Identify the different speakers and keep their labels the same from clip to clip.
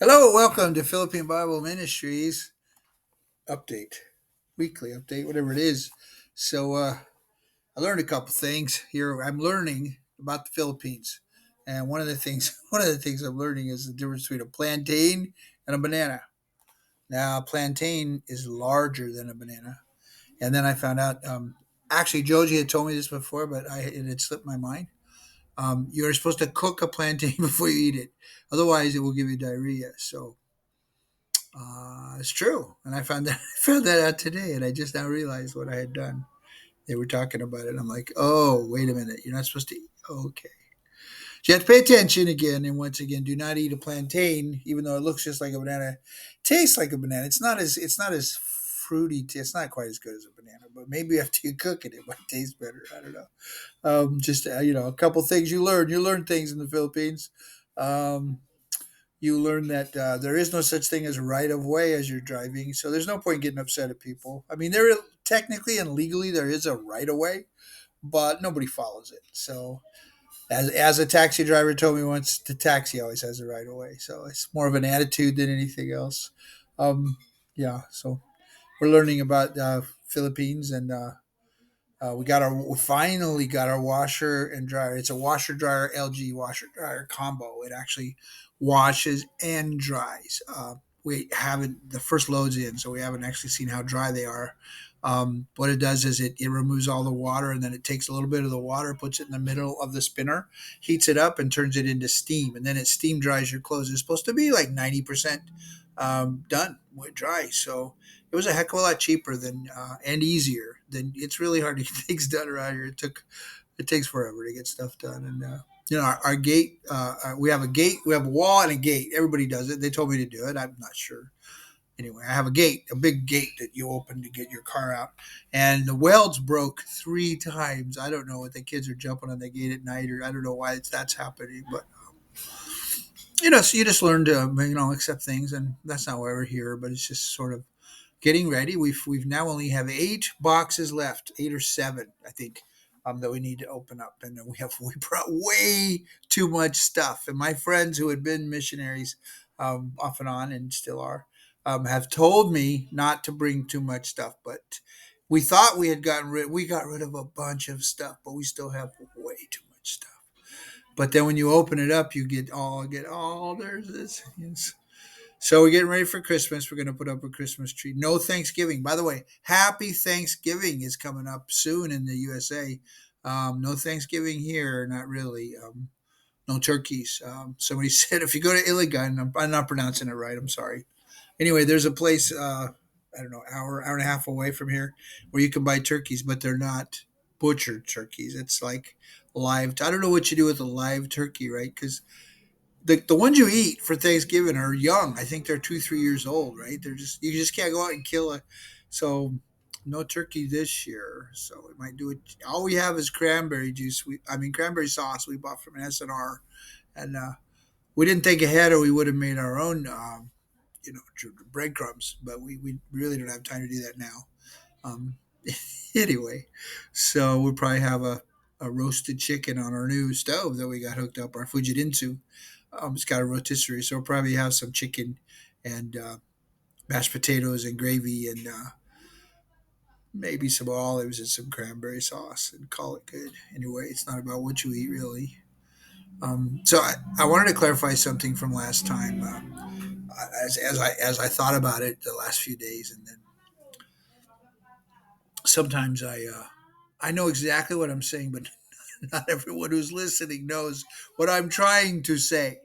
Speaker 1: Hello, welcome to Philippine Bible Ministries update, weekly update, whatever it is. So I learned a couple things here. I'm learning about the Philippines, and one of the things I'm learning is the difference between a plantain and a banana. Now, a plantain is larger than a banana, and then I found out. Actually, Joji had told me this before, but it had slipped my mind. You're supposed to cook a plantain before you eat it, otherwise, it will give you diarrhea. So it's true, and I found that I found that out today, and I just now realized what I had done. They were talking about it. I'm like, oh, wait a minute, you're not supposed to eat. Okay, so you have to pay attention again, and once again, do not eat a plantain, even though it looks just like a banana, tastes like a banana. It's not as fruity. It's not quite as good as a banana, but maybe after you cook it, it might taste better. I don't know. Just a couple things you learn. You learn things in the Philippines. Um, you learn that there is no such thing as right of way as you're driving. So there's no point getting upset at people. I mean, technically and legally there is a right of way, but nobody follows it. So as a taxi driver told me once, the taxi always has a right of way. So it's more of an attitude than anything else. Um, yeah. So we're learning about Philippines and we finally got our washer and dryer. It's a washer dryer LG washer dryer combo. It actually washes and dries. We haven't the first loads in, so we haven't actually seen how dry they are. What it does is it removes all the water, and then it takes a little bit of the water, puts it in the middle of the spinner, heats it up, and turns it into steam, and then it steam dries your clothes. It's supposed to be like 90% done with dry. So it was a heck of a lot cheaper than and easier than. It's really hard to get things done around here. It takes forever to get stuff done, and our gate. We have a gate, we have a wall and a gate. Everybody does it. They told me to do it. I'm not sure. Anyway, I have a gate, a big gate that you open to get your car out, and the welds broke 3 times. I don't know what the kids are jumping on the gate at night, or I don't know why that's happening, but so you just learn to accept things, and that's not why we're here. But it's just sort of getting ready. We've now only have 8 boxes left, 8 or 7, I think, that we need to open up, and then we brought way too much stuff. And my friends who had been missionaries, off and on, and still are, have told me not to bring too much stuff. But we thought we got rid of a bunch of stuff, but we still have way too much stuff. But then when you open it up, you get all there's this. Yes. So we're getting ready for Christmas. We're going to put up a Christmas tree. No Thanksgiving. By the way, happy Thanksgiving is coming up soon in the USA. No Thanksgiving here, not really. No turkeys. Somebody said if you go to Iligan, I'm not pronouncing it right. I'm sorry. Anyway, there's a place, I don't know, hour and a half away from here where you can buy turkeys, but they're not butchered turkeys. It's like live. I don't know what you do with a live turkey, right? Because the ones you eat for Thanksgiving are young. I think they're 2 3 years old, right? They're just you just can't go out and kill a. So no turkey this year. So we might do it. All we have is cranberry juice. Cranberry sauce we bought from SNR, and we didn't think ahead, or we would have made our own, breadcrumbs. But we really don't have time to do that now. Um, anyway, so we'll probably have a roasted chicken on our new stove that we got hooked up our Fujitsu. It's got a rotisserie, so we'll probably have some chicken and mashed potatoes and gravy and maybe some olives and some cranberry sauce and call it good. Anyway, it's not about what you eat really. So I wanted to clarify something from last time, as I thought about it the last few days, and then sometimes I know exactly what I'm saying, but not everyone who's listening knows what I'm trying to say.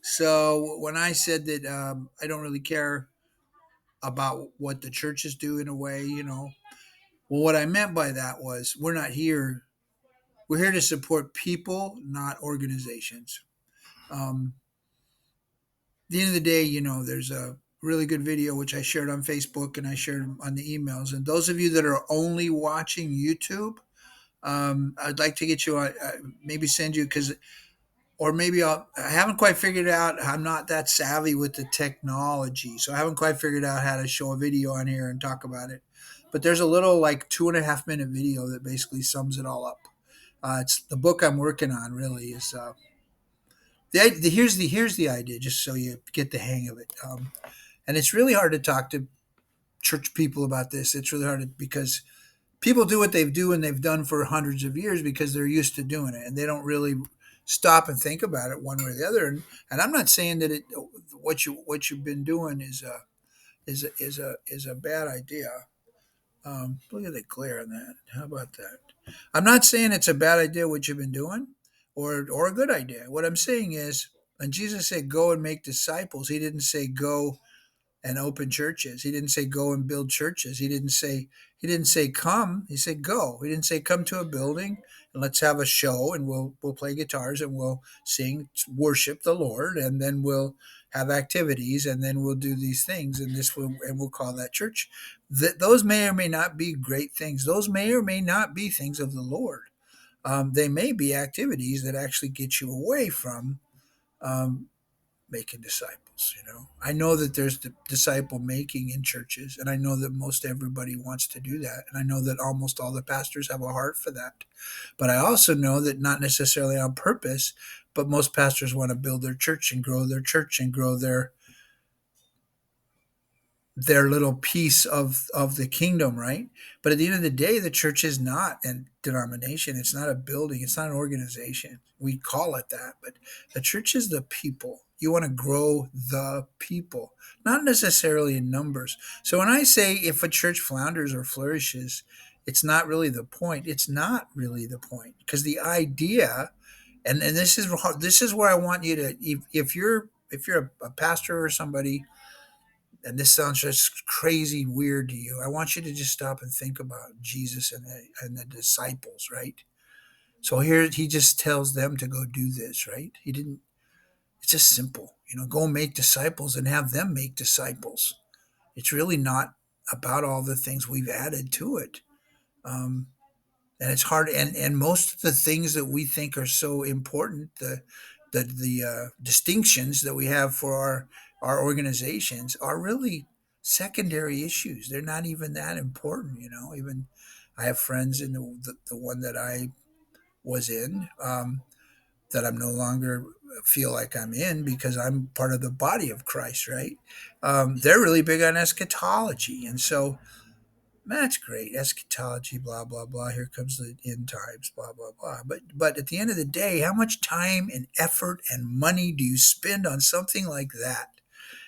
Speaker 1: So when I said that I don't really care about what the churches do in a way, well, what I meant by that was we're not here. We're here to support people, not organizations. Um, at the end of the day, there's a really good video which I shared on Facebook and I shared on the emails. And those of you that are only watching YouTube, I'd like to get you on, maybe send you because or maybe I haven't quite figured out. I'm not that savvy with the technology, so I haven't quite figured out how to show a video on here and talk about it. But there's a little like 2.5 minute video that basically sums it all up. It's the book I'm working on. Really is Here's the idea, just so you get the hang of it. And it's really hard to talk to church people about this. It's really hard because people do what they do and they've done for hundreds of years because they're used to doing it, and they don't really stop and think about it one way or the other. And I'm not saying that what you've been doing is a bad idea. Look at the glare on that. How about that? I'm not saying it's a bad idea what you've been doing, or a good idea. What I'm saying is, when Jesus said, "Go and make disciples," He didn't say go and open churches. He didn't say go and build churches. He didn't say come. He said go. He didn't say come to a building and let's have a show and we'll play guitars and we'll sing, worship the Lord, and then we'll have activities and then we'll do these things and we'll call that church. Those may or may not be great things. Those may or may not be things of the Lord. They may be activities that actually get you away from um, making disciples. I know that there's disciple making in churches, and I know that most everybody wants to do that, and I know that almost all the pastors have a heart for that. But I also know that not necessarily on purpose, but most pastors want to build their church and grow their church and grow their little piece of the kingdom, right? But at the end of the day, the church is not a denomination. It's not a building. It's not an organization. We call it that, but the church is the people. You want to grow the people, not necessarily in numbers. So when I say if a church flounders or flourishes, it's not really the point. It's not really the point because the idea, and this is where I want you to, if you're a pastor or somebody, and this sounds just crazy weird to you, I want you to just stop and think about Jesus and the disciples, right? So here he just tells them to go do this, right? He didn't. It's just simple, go make disciples and have them make disciples. It's really not about all the things we've added to it. Um, and it's hard, and most of the things that we think are so important, the distinctions that we have for our organizations are really secondary issues. They're not even that important. Even I have friends in the one that I was in, that I'm no longer feel like I'm in because I'm part of the body of Christ, right? They're really big on eschatology, and so that's great. Eschatology, blah blah blah. Here comes the end times, blah blah blah. But at the end of the day, how much time and effort and money do you spend on something like that?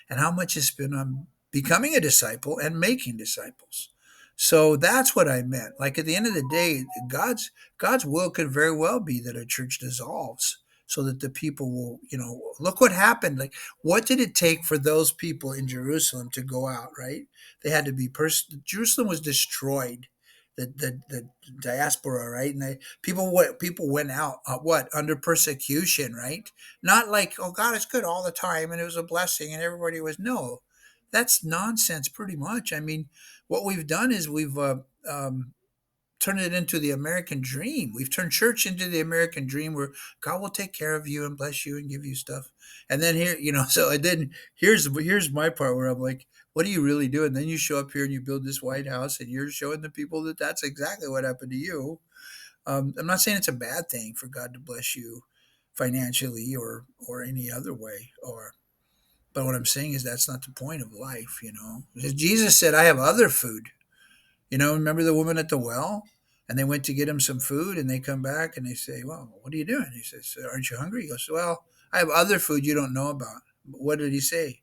Speaker 1: And how much is spent on becoming a disciple and making disciples? So that's what I meant. Like at the end of the day, God's will could very well be that a church dissolves so that the people will, look what happened. Like, what did it take for those people in Jerusalem to go out, right? They had to be Jerusalem was destroyed. The diaspora, right? And people went out, what, under persecution, right? Not like, oh, God is good all the time and it was a blessing and everybody was, no, that's nonsense pretty much. I mean, what we've done is we've turned it into the American dream. We've turned church into the American dream where God will take care of you and bless you and give you stuff. And then here, so and then here's my part where I'm like, what are you really doing? Then you show up here and you build this White House and you're showing the people that that's exactly what happened to you. I'm not saying it's a bad thing for God to bless you financially or any other way, but what I'm saying is that's not the point of life. Because Jesus said, I have other food. Remember the woman at the well? And they went to get him some food and they come back and they say, well, what are you doing? He says, aren't you hungry? He goes, well, I have other food you don't know about. But what did he say?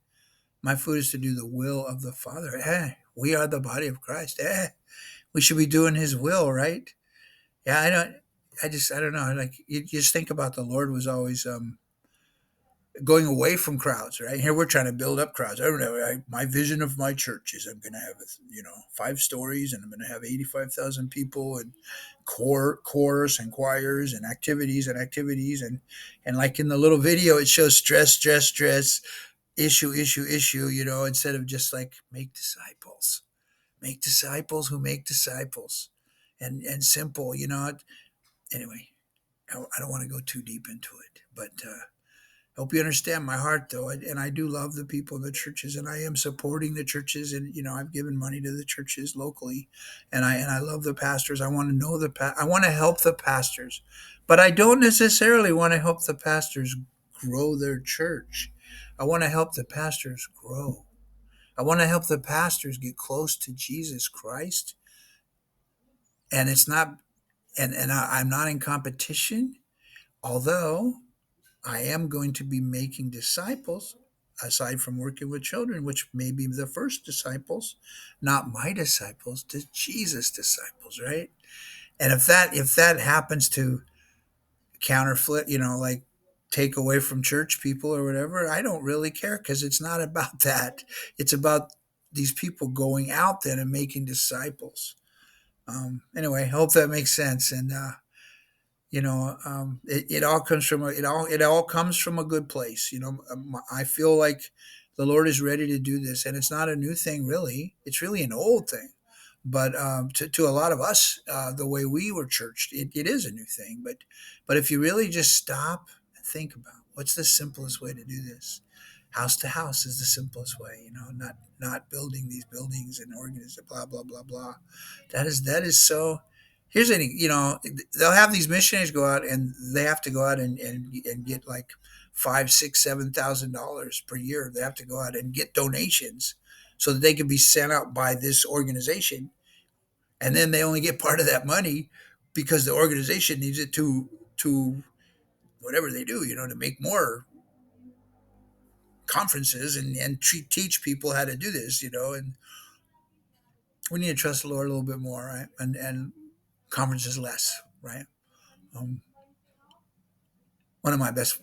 Speaker 1: My food is to do the will of the Father. We are the body of Christ. We should be doing his will, right? Yeah, I don't know. Like, you just think about the Lord was always going away from crowds, right? Here we're trying to build up crowds. I don't know. My vision of my church is I'm going to have, 5 stories, and I'm going to have 85,000 people, and chorus and choirs and activities, and like in the little video, it shows stress, stress, stress, issue, issue, issue. Instead of just like make disciples who make disciples, and simple. Anyway, I don't want to go too deep into it, but. Hope you understand my heart, though, and I do love the people in the churches, and I am supporting the churches, and I've given money to the churches locally, and I love the pastors. I want to I want to help the pastors, but I don't necessarily want to help the pastors grow their church. I want to help the pastors grow. I want to help the pastors get close to Jesus Christ. And it's not, I'm not in competition, although I am going to be making disciples aside from working with children, which may be the first disciples, not my disciples, to Jesus disciples, right? And if that happens to counterfeit, like take away from church people or whatever, I don't really care because it's not about that. It's about these people going out then and making disciples. Anyway, I hope that makes sense. And it all comes from it all comes from a good place. I feel like the Lord is ready to do this, and it's not a new thing really. It's really an old thing, but to a lot of us, the way we were churched, it is a new thing. But if you really just stop and think about what's the simplest way to do this, house to house is the simplest way. Not building these buildings and organizing blah blah blah blah. That is so. Here's the thing, they'll have these missionaries go out and they have to go out and get like five, six, $7,000 per year. They have to go out and get donations so that they can be sent out by this organization, and then they only get part of that money because the organization needs it to whatever they do, to make more conferences and teach people how to do this, and we need to trust the Lord a little bit more, right? And conferences less, right? Um, one of my best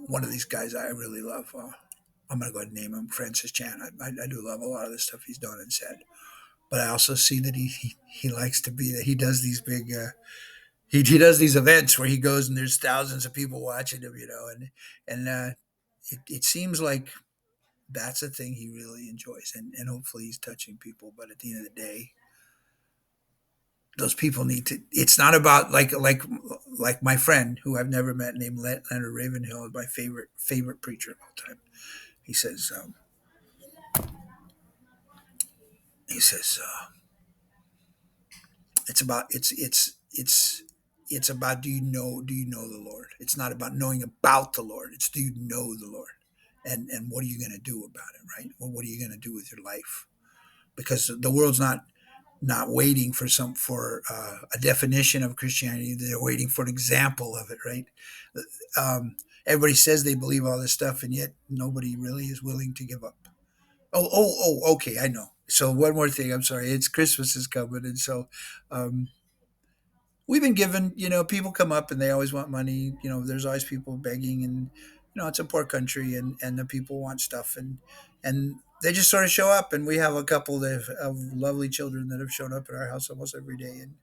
Speaker 1: one of these guys I really love. I'm going to go ahead and name him Francis Chan. I do love a lot of the stuff he's done and said, but I also see that he likes to be that he does these big he does these events where he goes and there's thousands of people watching him, and it seems like that's a thing he really enjoys, and hopefully he's touching people. But at the end of the day, those people need to. It's not about like my friend who I've never met named Leonard Ravenhill is my favorite preacher of all time. He says, he says it's about it's about do you know the Lord? It's not about knowing about the Lord. It's do you know the Lord, and what are you going to do about it, right? Well, what are you going to do with your life? Because the world's not waiting for a definition of Christianity. They're waiting for an example of it, right? Everybody says they believe all this stuff, and yet nobody really is willing to give up. Oh, okay, I know. So one more thing. I'm sorry. It's Christmas is coming, and so um, we've been given. People come up and they always want money. There's always people begging, and it's a poor country, and the people want stuff, and they just sort of show up, and we have a couple of lovely children that have shown up at our house almost every day, and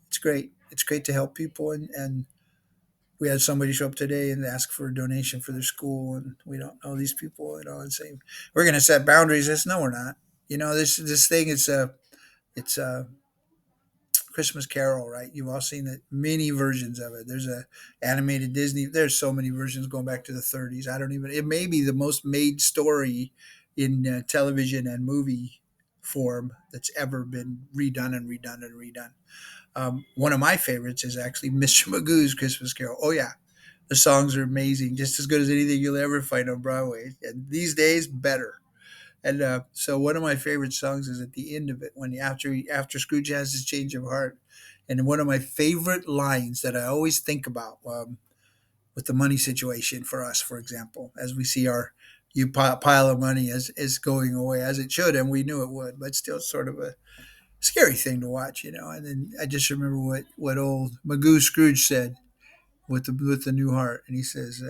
Speaker 1: it's great. It's great to help people, and we had somebody show up today and ask for a donation for their school, and we don't know these people, and say we're going to set boundaries. This no, we're not. This thing is it's a Christmas Carol, right? You've all seen it, many versions of it. There's a animated Disney. There's so many versions going back to the 30s. I don't even. It may be the most made story in television and movie form that's ever been redone and redone and redone. One of my favorites is actually Mr. Magoo's Christmas Carol. Oh yeah, the songs are amazing, just as good as anything you'll ever find on Broadway. And these days, better. And so one of my favorite songs is at the end of it when after Scrooge has his change of heart, and one of my favorite lines that I always think about with the money situation for us, for example, as we see our pile of money is going away as it should, and we knew it would, but still sort of a scary thing to watch. And then I just remember what old Magoo Scrooge said with the new heart, and he says.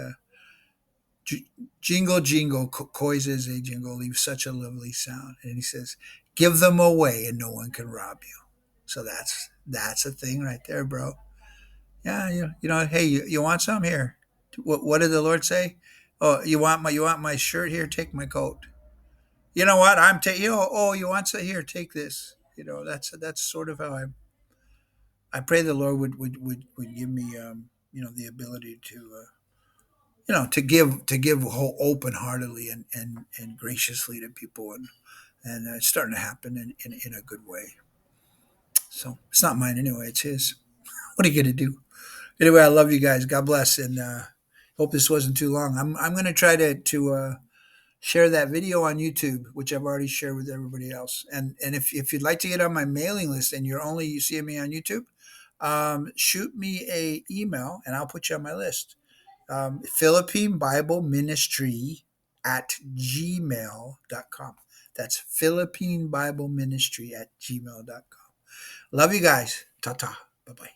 Speaker 1: Jingle, jingle, coys as a jingle, leave such a lovely sound. And he says, give them away and no one can rob you. So that's a thing right there, bro. Yeah, hey, you want some here? What did the Lord say? Oh, you want my shirt here? Take my coat. You know what? I'm taking. Oh, you want some here? Take this. That's sort of how I pray the Lord would give me the ability to give open heartedly and graciously to people, and it's starting to happen in a good way. So it's not mine anyway; it's his. What are you gonna do? Anyway, I love you guys. God bless, and Hope this wasn't too long. I'm going to try to share that video on YouTube, which I've already shared with everybody else. And if you'd like to get on my mailing list and you see me on YouTube, shoot me a email and I'll put you on my list. Philippine Bible Ministry at gmail.com. That's Philippine Bible Ministry at gmail.com. Love you guys. Ta ta. Bye bye.